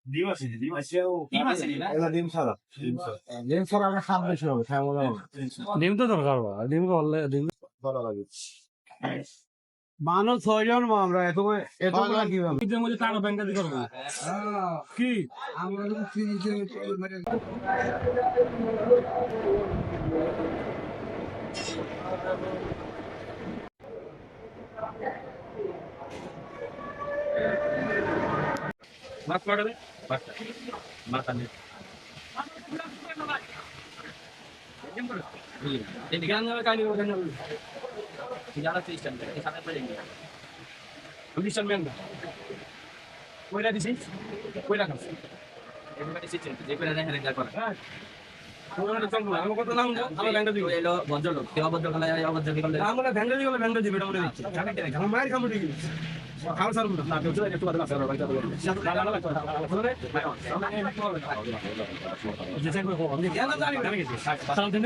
ডিম আছে ডিম আছে এগুলা ডিম ছাড়া ডিম ছাড়া আমার স্বাদ বেশি হবে খাই মজা হবে ডিম তো দরকার বা ডিম করলে ডিম ভালো লাগে মানুষ 6 জন আমরা এত এত কিভাবে এর মধ্যে টাকা ব্যাংকে দিতে পারবো কি আমরা মাছ পড়াবে মাছ আনবে ini kan kali kan jalan di stand di sana paling di stand men koi la disi koi la kan everybody sit in je koi la heren jar kora আমরা তো আমরা কত নাম আমরা ব্যাংকে দিব এলো ভদ্রলোক কেউ ভদ্রকালে অভদ্রকে বলে আমরা ব্যাংকে দিব ব্যাংকে দিব এটা বলে দিচ্ছি জানি কি আমরা মায়ের কামড়ে দিই খাও স্যার না কেউ চলে একটু বাদলা স্যার বাইটা বলে না না না শুনে যে যে কো আমি জানা জানি আমি গেছি সালাম দিন